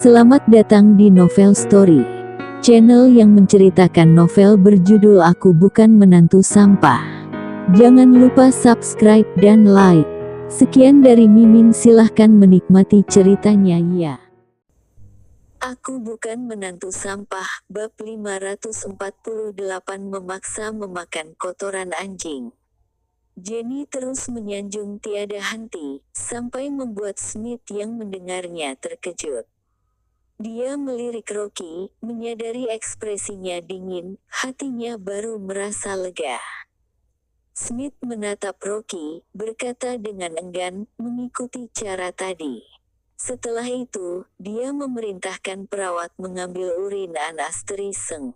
Selamat datang di Novel Story, channel yang menceritakan novel berjudul Aku Bukan Menantu Sampah. Jangan lupa subscribe dan like. Sekian dari Mimin, silahkan menikmati ceritanya ya. Aku Bukan Menantu Sampah, bab 548, memaksa memakan kotoran anjing. Jenny terus menyanjung tiada henti, sampai membuat Smith yang mendengarnya terkejut. Dia melirik Rocky, menyadari ekspresinya dingin, hatinya baru merasa lega. Smith menatap Rocky, berkata dengan enggan, mengikuti cara tadi. Setelah itu, dia memerintahkan perawat mengambil urin Anastasia.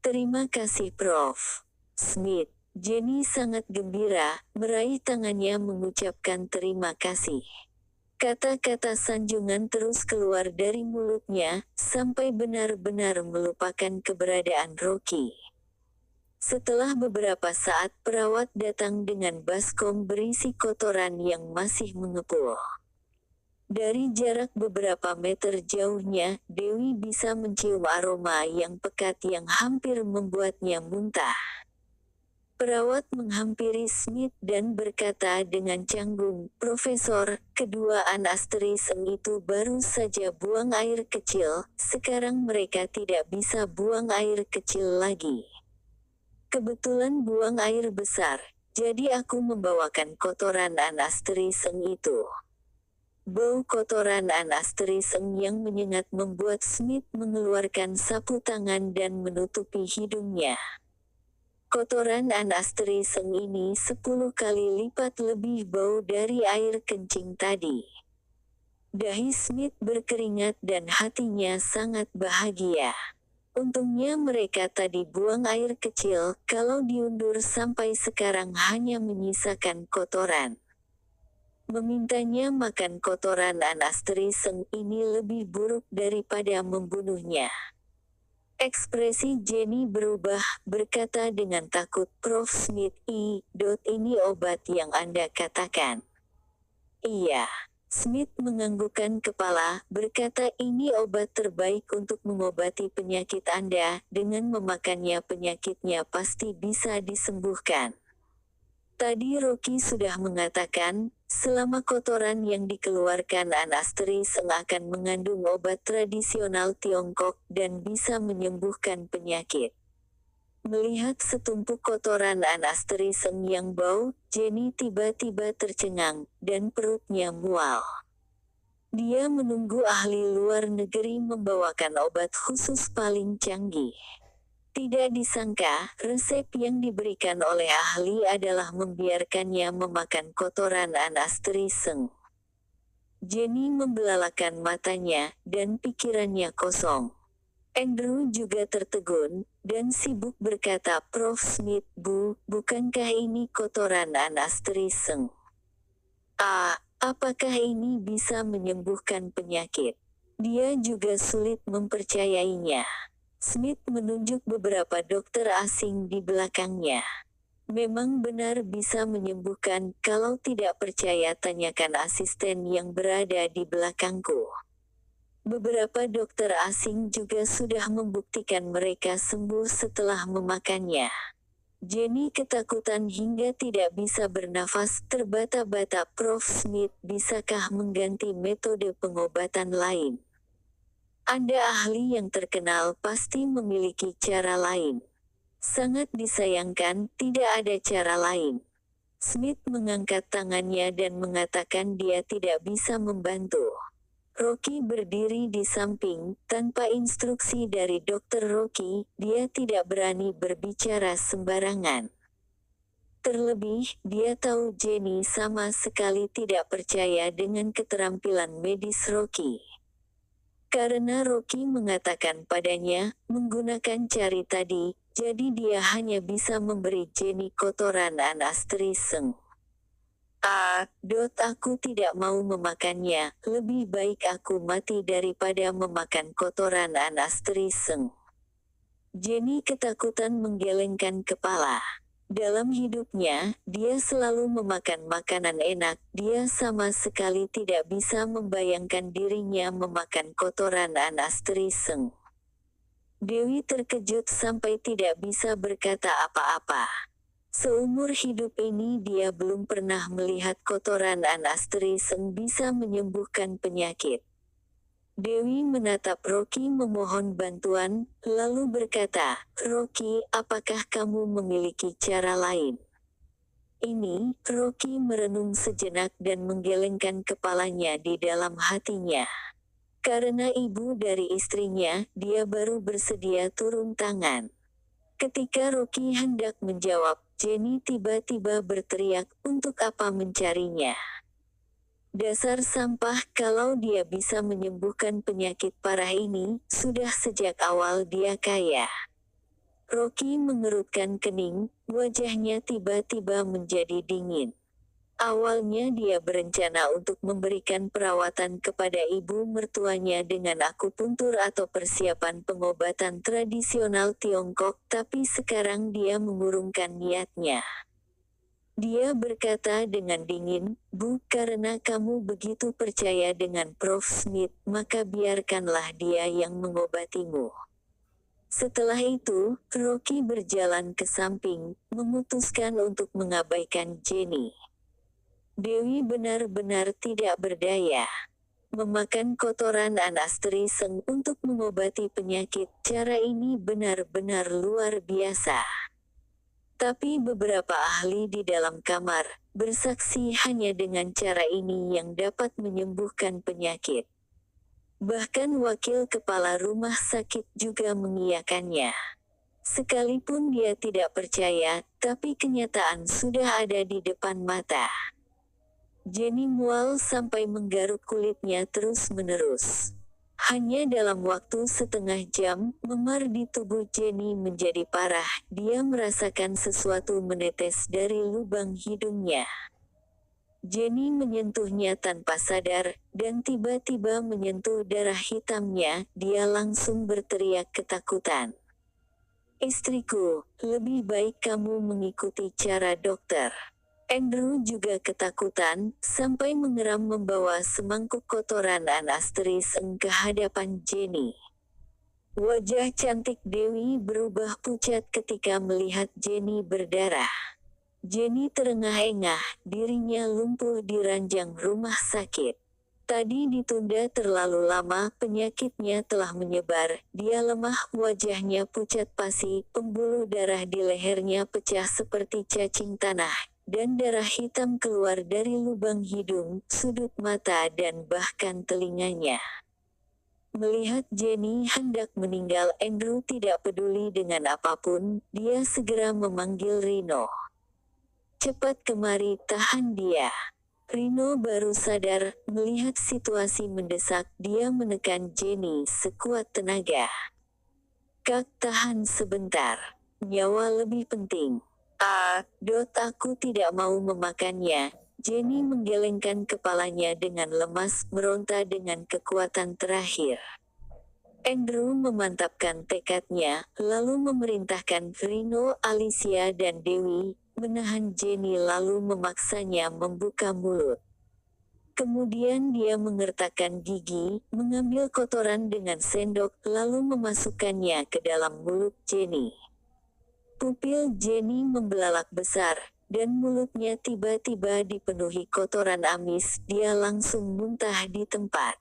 Terima kasih Prof. Smith. Jenny sangat gembira, meraih tangannya mengucapkan terima kasih. Kata-kata sanjungan terus keluar dari mulutnya, sampai benar-benar melupakan keberadaan Rocky. Setelah beberapa saat, perawat datang dengan baskom berisi kotoran yang masih mengepul. Dari jarak beberapa meter jauhnya, Dewi bisa mencium aroma yang pekat yang hampir membuatnya muntah. Perawat menghampiri Smith dan berkata dengan canggung, "Profesor, kedua Anastasia itu baru saja buang air kecil, sekarang mereka tidak bisa buang air kecil lagi. Kebetulan buang air besar, jadi aku membawakan kotoran Anastasia itu." Bau kotoran Anastasia yang menyengat membuat Smith mengeluarkan sapu tangan dan menutupi hidungnya. Kotoran Anastasia ini 10 kali lipat lebih bau dari air kencing tadi. Dahi Smith berkeringat dan hatinya sangat bahagia. Untungnya mereka tadi buang air kecil, kalau diundur sampai sekarang hanya menyisakan kotoran. Memintanya makan kotoran Anastasia ini lebih buruk daripada membunuhnya. Ekspresi Jenny berubah, berkata dengan takut, "Prof. Smith, ini obat yang Anda katakan." "Iya." Smith menganggukkan kepala, berkata, "Ini obat terbaik untuk mengobati penyakit Anda, dengan memakannya penyakitnya pasti bisa disembuhkan." Tadi Rocky sudah mengatakan, selama kotoran yang dikeluarkan Anastasia akan mengandung obat tradisional Tiongkok dan bisa menyembuhkan penyakit. Melihat setumpuk kotoran Anastasia yang bau, Jenny tiba-tiba tercengang, dan perutnya mual. Dia menunggu ahli luar negeri membawakan obat khusus paling canggih. Tidak disangka, resep yang diberikan oleh ahli adalah membiarkannya memakan kotoran Anastasia. Jenny membelalakan matanya, dan pikirannya kosong. Andrew juga tertegun, dan sibuk berkata, "Prof. Smith, bukankah ini kotoran Anastasia? Apakah ini bisa menyembuhkan penyakit?" Dia juga sulit mempercayainya. Smith menunjuk beberapa dokter asing di belakangnya. "Memang benar bisa menyembuhkan, kalau tidak percaya tanyakan asisten yang berada di belakangku." Beberapa dokter asing juga sudah membuktikan mereka sembuh setelah memakannya. Jenny ketakutan hingga tidak bisa bernafas, terbata-bata. "Prof. Smith, bisakah mengganti metode pengobatan lain? Anda ahli yang terkenal, pasti memiliki cara lain." "Sangat disayangkan, tidak ada cara lain." Smith mengangkat tangannya dan mengatakan dia tidak bisa membantu. Rocky berdiri di samping, tanpa instruksi dari Dr. Rocky, dia tidak berani berbicara sembarangan. Terlebih, dia tahu Jenny sama sekali tidak percaya dengan keterampilan medis Rocky. Karena Rocky mengatakan padanya, menggunakan cari tadi, jadi dia hanya bisa memberi Jenny kotoran Anastasia. Aku tidak mau memakannya, lebih baik aku mati daripada memakan kotoran Anastasia." Jenny ketakutan menggelengkan kepala. Dalam hidupnya, dia selalu memakan makanan enak. Dia sama sekali tidak bisa membayangkan dirinya memakan kotoran Anastri-seng. Dewi terkejut sampai tidak bisa berkata apa-apa. Seumur hidup ini dia belum pernah melihat kotoran Anastri-seng bisa menyembuhkan penyakit. Dewi menatap Rocky memohon bantuan, lalu berkata, "Rocky, apakah kamu memiliki cara lain?" Ini, Rocky merenung sejenak dan menggelengkan kepalanya di dalam hatinya. Karena ibu dari istrinya, dia baru bersedia turun tangan. Ketika Rocky hendak menjawab, Jenny tiba-tiba berteriak, "Untuk apa mencarinya? Dasar sampah, kalau dia bisa menyembuhkan penyakit parah ini, sudah sejak awal dia kaya." Rocky mengerutkan kening, wajahnya tiba-tiba menjadi dingin. Awalnya dia berencana untuk memberikan perawatan kepada ibu mertuanya dengan akupuntur atau persiapan pengobatan tradisional Tiongkok, tapi sekarang dia mengurungkan niatnya. Dia berkata dengan dingin, "Bu, karena kamu begitu percaya dengan Prof. Smith, maka biarkanlah dia yang mengobatimu." Setelah itu, Rocky berjalan ke samping, memutuskan untuk mengabaikan Jenny. Dewi benar-benar tidak berdaya. Memakan kotoran Anastri-seng untuk mengobati penyakit, cara ini benar-benar luar biasa. Tapi beberapa ahli di dalam kamar, bersaksi hanya dengan cara ini yang dapat menyembuhkan penyakit. Bahkan wakil kepala rumah sakit juga mengiyakannya. Sekalipun dia tidak percaya, tapi kenyataan sudah ada di depan mata. Jenny mual sampai menggaruk kulitnya terus-menerus. Hanya dalam waktu setengah jam, memar di tubuh Jenny menjadi parah. Dia merasakan sesuatu menetes dari lubang hidungnya. Jenny menyentuhnya tanpa sadar, dan tiba-tiba menyentuh darah hitamnya. Dia langsung berteriak ketakutan. "Istriku, lebih baik kamu mengikuti cara dokter." Andrew juga ketakutan, sampai mengeram membawa semangkuk kotoran Anastri-seng ke hadapan Jenny. Wajah cantik Dewi berubah pucat ketika melihat Jenny berdarah. Jenny terengah-engah, dirinya lumpuh di ranjang rumah sakit. Tadi ditunda terlalu lama, penyakitnya telah menyebar. Dia lemah, wajahnya pucat pasi, pembuluh darah di lehernya pecah seperti cacing tanah, dan darah hitam keluar dari lubang hidung, sudut mata dan bahkan telinganya. Melihat Jenny hendak meninggal, Andrew tidak peduli dengan apapun. Dia segera memanggil Rino. "Cepat kemari, tahan dia." Rino baru sadar, melihat situasi mendesak. Dia menekan Jenny sekuat tenaga. "Kak, tahan sebentar. Nyawa lebih penting." Aku tidak mau memakannya." Jenny menggelengkan kepalanya dengan lemas, meronta dengan kekuatan terakhir. Andrew memantapkan tekadnya, lalu memerintahkan Rino, Alicia dan Dewi menahan Jenny lalu memaksanya membuka mulut. Kemudian dia mengertakkan gigi, mengambil kotoran dengan sendok, lalu memasukkannya ke dalam mulut Jenny. Pupil Jenny membelalak besar, dan mulutnya tiba-tiba dipenuhi kotoran amis. Dia langsung muntah di tempat.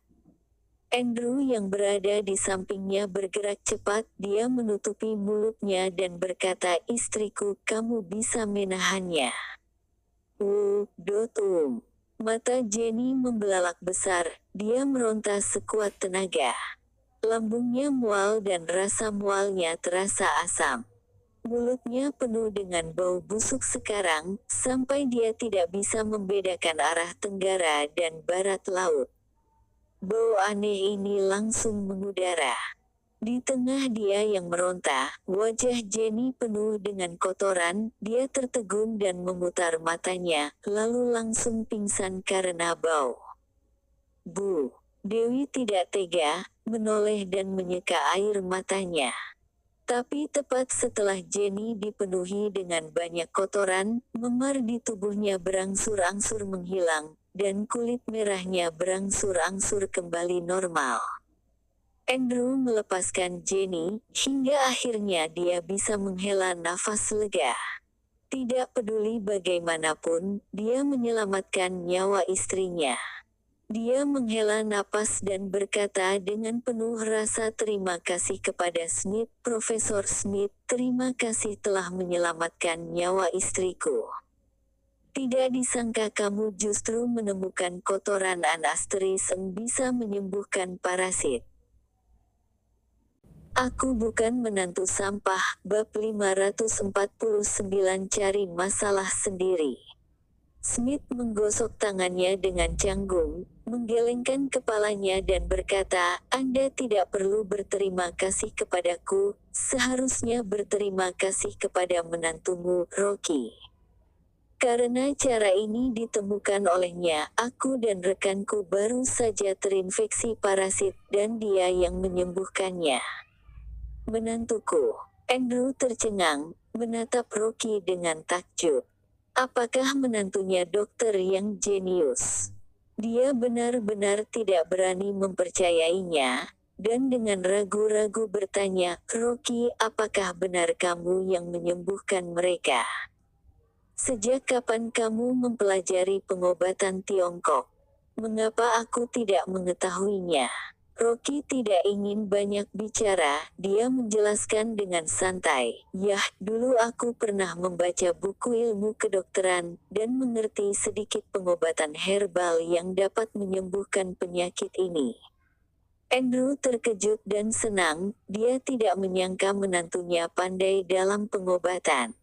Andrew yang berada di sampingnya bergerak cepat. Dia menutupi mulutnya dan berkata, "Istriku, kamu bisa menahannya." Mata Jenny membelalak besar. Dia meronta sekuat tenaga. Lambungnya mual dan rasa mualnya terasa asam. Mulutnya penuh dengan bau busuk sekarang, sampai dia tidak bisa membedakan arah tenggara dan barat laut. Bau aneh ini langsung mengudara. Di tengah dia yang meronta, wajah Jenny penuh dengan kotoran. Dia tertegun dan memutar matanya, lalu langsung pingsan karena bau. "Bu." Dewi tidak tega, menoleh dan menyeka air matanya. Tapi tepat setelah Jenny dipenuhi dengan banyak kotoran, memar di tubuhnya berangsur-angsur menghilang, dan kulit merahnya berangsur-angsur kembali normal. Andrew melepaskan Jenny, hingga akhirnya dia bisa menghela nafas lega. Tidak peduli bagaimanapun, dia menyelamatkan nyawa istrinya. Dia menghela napas dan berkata dengan penuh rasa terima kasih kepada Smith, Profesor Smith, terima kasih telah menyelamatkan nyawa istriku. Tidak disangka kamu justru menemukan kotoran anasteris yang bisa menyembuhkan parasit. Aku bukan menantu sampah, bab 549 cari masalah sendiri. Smith menggosok tangannya dengan canggung, menggelengkan kepalanya dan berkata, Anda tidak perlu berterima kasih kepadaku, seharusnya berterima kasih kepada menantumu, Rocky. Karena cara ini ditemukan olehnya, aku dan rekanku baru saja terinfeksi parasit, dan dia yang menyembuhkannya. Menantuku. Andrew tercengang, menatap Rocky dengan takjub. Apakah menantunya dokter yang jenius? Dia benar-benar tidak berani mempercayainya, dan dengan ragu-ragu bertanya, Rocky, apakah benar kamu yang menyembuhkan mereka? Sejak kapan kamu mempelajari pengobatan Tiongkok? Mengapa aku tidak mengetahuinya? Rocky tidak ingin banyak bicara, dia menjelaskan dengan santai. Yah, dulu aku pernah membaca buku ilmu kedokteran, dan mengerti sedikit pengobatan herbal yang dapat menyembuhkan penyakit ini. Andrew terkejut dan senang, dia tidak menyangka menantunya pandai dalam pengobatan.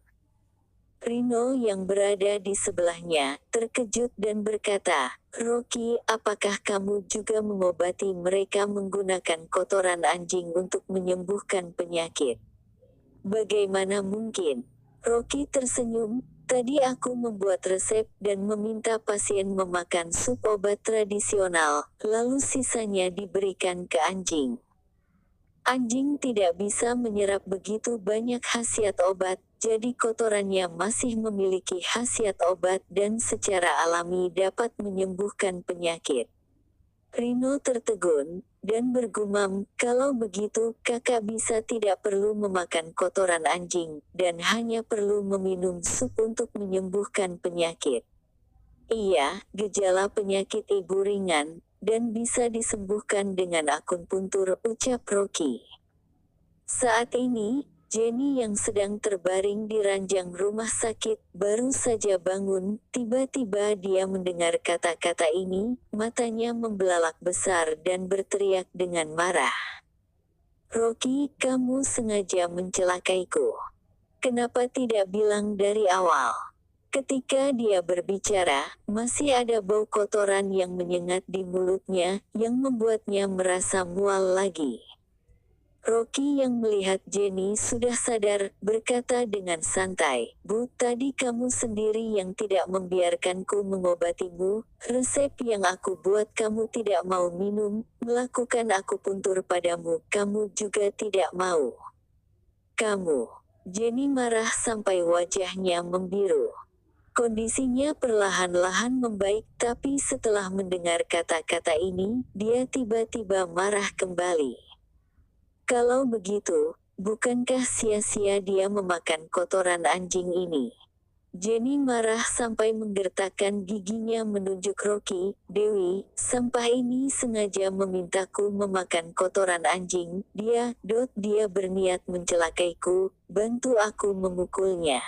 Rino yang berada di sebelahnya, terkejut dan berkata, Rocky, apakah kamu juga mengobati mereka menggunakan kotoran anjing untuk menyembuhkan penyakit? Bagaimana mungkin? Rocky tersenyum, tadi aku membuat resep dan meminta pasien memakan sup obat tradisional, lalu sisanya diberikan ke anjing. Anjing tidak bisa menyerap begitu banyak khasiat obat, jadi kotorannya masih memiliki khasiat obat dan secara alami dapat menyembuhkan penyakit. Rino tertegun, dan bergumam, kalau begitu kakak bisa tidak perlu memakan kotoran anjing, dan hanya perlu meminum sup untuk menyembuhkan penyakit. Iya, gejala penyakit ibu ringan, dan bisa disembuhkan dengan akupuntur, ucap Rocky. Saat ini, Jenny yang sedang terbaring di ranjang rumah sakit, baru saja bangun, tiba-tiba dia mendengar kata-kata ini, matanya membelalak besar dan berteriak dengan marah. Rocky, kamu sengaja mencelakaiku. Kenapa tidak bilang dari awal? Ketika dia berbicara, masih ada bau kotoran yang menyengat di mulutnya, yang membuatnya merasa mual lagi. Rocky yang melihat Jenny sudah sadar, berkata dengan santai, Bu, tadi kamu sendiri yang tidak membiarkanku mengobatimu, resep yang aku buat kamu tidak mau minum, melakukan akupuntur padamu, kamu juga tidak mau. Kamu. Jenny marah sampai wajahnya membiru. Kondisinya perlahan-lahan membaik, tapi setelah mendengar kata-kata ini, dia tiba-tiba marah kembali. Kalau begitu, bukankah sia-sia dia memakan kotoran anjing ini? Jenny marah sampai menggertakkan giginya menunjuk Rocky, Dewi, sampah ini sengaja memintaku memakan kotoran anjing, dia berniat mencelakaiku, bantu aku memukulnya.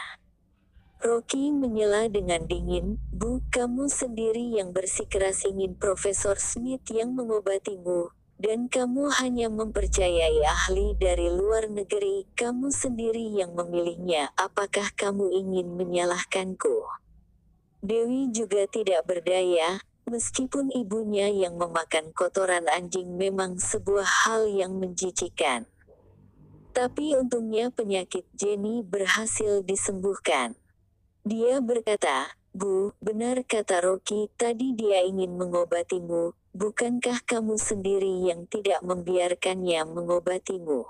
Rocky menyela dengan dingin, Bu, kamu sendiri yang bersikeras ingin Profesor Smith yang mengobatimu. Dan kamu hanya mempercayai ahli dari luar negeri, kamu sendiri yang memilihnya, apakah kamu ingin menyalahkanku? Dewi juga tidak berdaya, meskipun ibunya yang memakan kotoran anjing memang sebuah hal yang menjijikkan. Tapi untungnya penyakit Jenny berhasil disembuhkan. Dia berkata, Bu, benar kata Rocky, tadi dia ingin mengobatimu. Bukankah kamu sendiri yang tidak membiarkannya mengobatimu?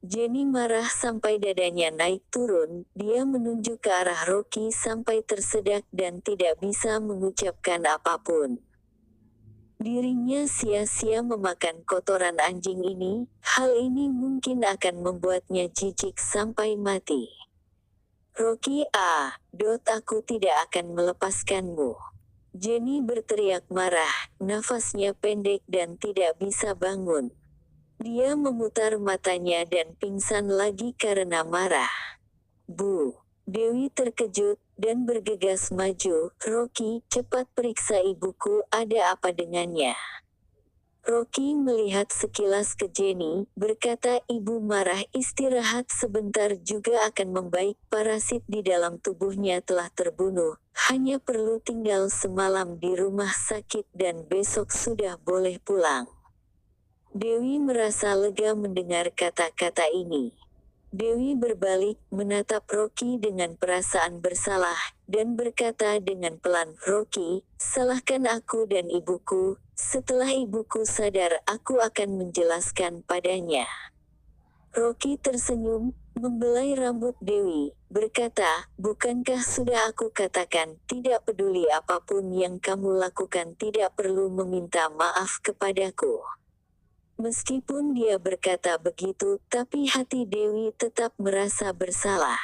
Jenny marah sampai dadanya naik turun, dia menunjuk ke arah Rocky sampai tersedak dan tidak bisa mengucapkan apapun. Dirinya sia-sia memakan kotoran anjing ini, hal ini mungkin akan membuatnya jijik sampai mati. Rocky, aku tidak akan melepaskanmu. Jenny berteriak marah, nafasnya pendek dan tidak bisa bangun. Dia memutar matanya dan pingsan lagi karena marah. Bu! Dewi terkejut, dan bergegas maju. Rocky, cepat periksa ibuku, ada apa dengannya? Rocky melihat sekilas ke Jenny, berkata ibu marah, istirahat sebentar juga akan membaik. Parasit di dalam tubuhnya telah terbunuh, hanya perlu tinggal semalam di rumah sakit dan besok sudah boleh pulang. Dewi merasa lega mendengar kata-kata ini. Dewi berbalik, menatap Rocky dengan perasaan bersalah, dan berkata dengan pelan, Rocky, salahkan aku dan ibuku, setelah ibuku sadar aku akan menjelaskan padanya. Rocky tersenyum, membelai rambut Dewi, berkata, bukankah sudah aku katakan, tidak peduli apapun yang kamu lakukan tidak perlu meminta maaf kepadaku. Meskipun dia berkata begitu, tapi hati Dewi tetap merasa bersalah.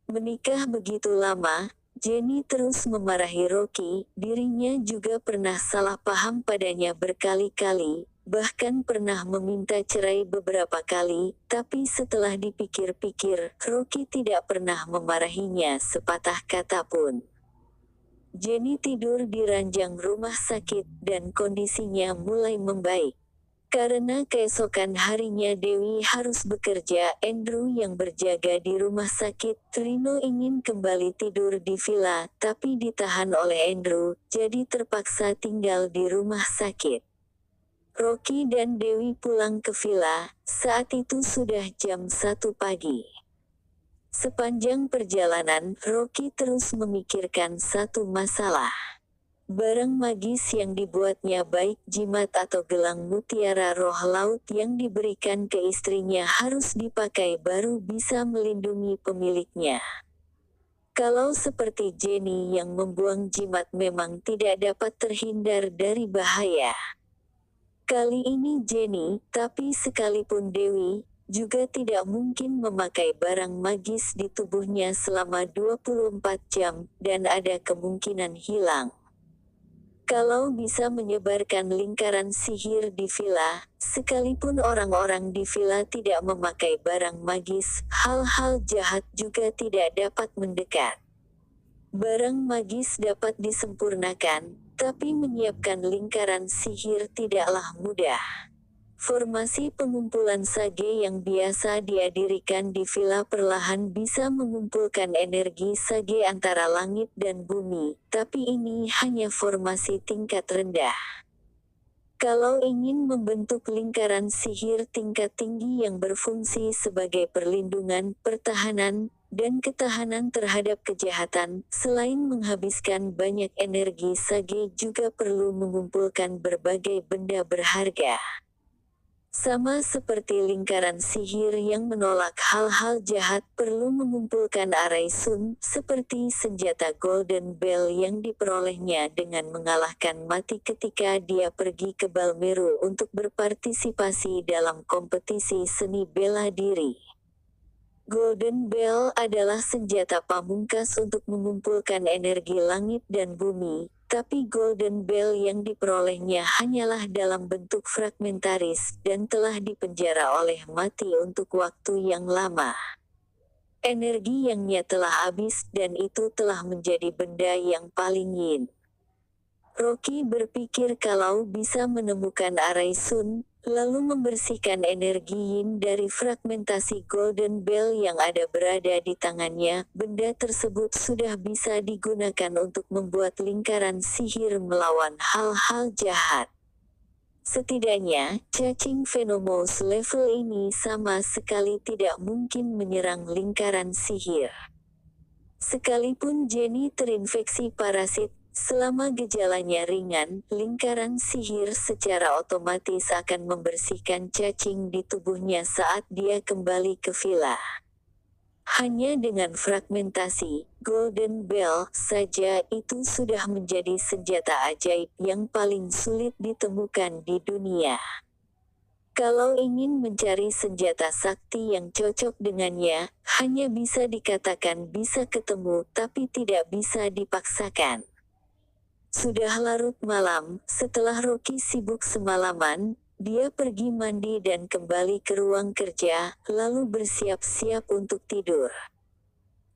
Menikah begitu lama, Jenny terus memarahi Rocky, dirinya juga pernah salah paham padanya berkali-kali, bahkan pernah meminta cerai beberapa kali, tapi setelah dipikir-pikir, Rocky tidak pernah memarahinya sepatah kata pun. Jenny tidur di ranjang rumah sakit, dan kondisinya mulai membaik. Karena keesokan harinya Dewi harus bekerja, Andrew yang berjaga di rumah sakit. Rino ingin kembali tidur di villa, tapi ditahan oleh Andrew, jadi terpaksa tinggal di rumah sakit. Rocky dan Dewi pulang ke villa, saat itu sudah jam 1 pagi. Sepanjang perjalanan, Rocky terus memikirkan satu masalah. Barang magis yang dibuatnya baik jimat atau gelang mutiara roh laut yang diberikan ke istrinya harus dipakai baru bisa melindungi pemiliknya. Kalau seperti Jenny yang membuang jimat memang tidak dapat terhindar dari bahaya. Kali ini Jenny, tapi sekalipun Dewi, juga tidak mungkin memakai barang magis di tubuhnya selama 24 jam, dan ada kemungkinan hilang. Kalau bisa menyebarkan lingkaran sihir di villa, sekalipun orang-orang di villa tidak memakai barang magis, hal-hal jahat juga tidak dapat mendekat. Barang magis dapat disempurnakan, tapi menyiapkan lingkaran sihir tidaklah mudah. Formasi pengumpulan sage yang biasa didirikan di villa perlahan bisa mengumpulkan energi sage antara langit dan bumi, tapi ini hanya formasi tingkat rendah. Kalau ingin membentuk lingkaran sihir tingkat tinggi yang berfungsi sebagai perlindungan, pertahanan, dan ketahanan terhadap kejahatan, selain menghabiskan banyak energi sage juga perlu mengumpulkan berbagai benda berharga. Sama seperti lingkaran sihir yang menolak hal-hal jahat perlu mengumpulkan arai sun, seperti senjata Golden Bell yang diperolehnya dengan mengalahkan mati ketika dia pergi ke Balmeru untuk berpartisipasi dalam kompetisi seni bela diri. Golden Bell adalah senjata pamungkas untuk mengumpulkan energi langit dan bumi, tapi Golden Bell yang diperolehnya hanyalah dalam bentuk fragmentaris dan telah dipenjara oleh mati untuk waktu yang lama. Energi yangnya telah habis dan itu telah menjadi benda yang paling yin. Rocky berpikir kalau bisa menemukan arai sun, lalu membersihkan energi yin dari fragmentasi Golden Bell yang ada berada di tangannya, benda tersebut sudah bisa digunakan untuk membuat lingkaran sihir melawan hal-hal jahat. Setidaknya, cacing Venomous level ini sama sekali tidak mungkin menyerang lingkaran sihir. Sekalipun Jenny terinfeksi parasit, Selama gejalanya ringan, lingkaran sihir secara otomatis akan membersihkan cacing di tubuhnya saat dia kembali ke villa. Hanya dengan fragmentasi Golden Bell saja itu sudah menjadi senjata ajaib yang paling sulit ditemukan di dunia. Kalau ingin mencari senjata sakti yang cocok dengannya, hanya bisa dikatakan bisa ketemu tapi tidak bisa dipaksakan. Sudah larut malam, setelah Rocky sibuk semalaman, dia pergi mandi dan kembali ke ruang kerja, lalu bersiap-siap untuk tidur.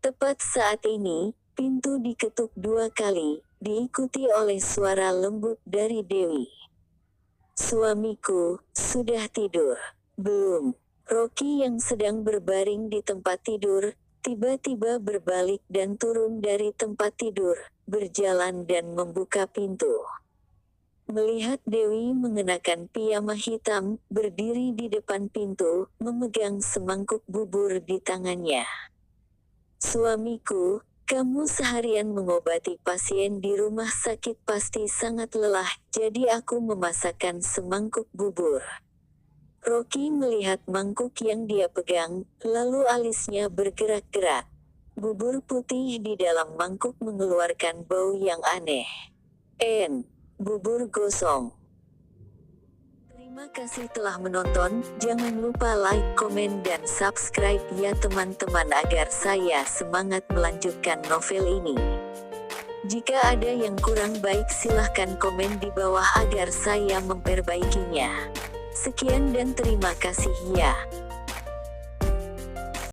Tepat saat ini, pintu diketuk 2 kali, diikuti oleh suara lembut dari Dewi. "Suamiku, sudah tidur?" "Belum." Rocky yang sedang berbaring di tempat tidur, tiba-tiba berbalik dan turun dari tempat tidur, berjalan dan membuka pintu. Melihat Dewi mengenakan piyama hitam, berdiri di depan pintu, memegang semangkuk bubur di tangannya. "Suamiku, kamu seharian mengobati pasien di rumah sakit pasti sangat lelah, jadi aku memasakkan semangkuk bubur." Rocky melihat mangkuk yang dia pegang, lalu alisnya bergerak-gerak. Bubur putih di dalam mangkuk mengeluarkan bau yang aneh. Bubur gosong. Terima kasih telah menonton, jangan lupa like, komen dan subscribe ya teman-teman agar saya semangat melanjutkan novel ini. Jika ada yang kurang baik silahkan komen di bawah agar saya memperbaikinya. Sekian dan terima kasih ya.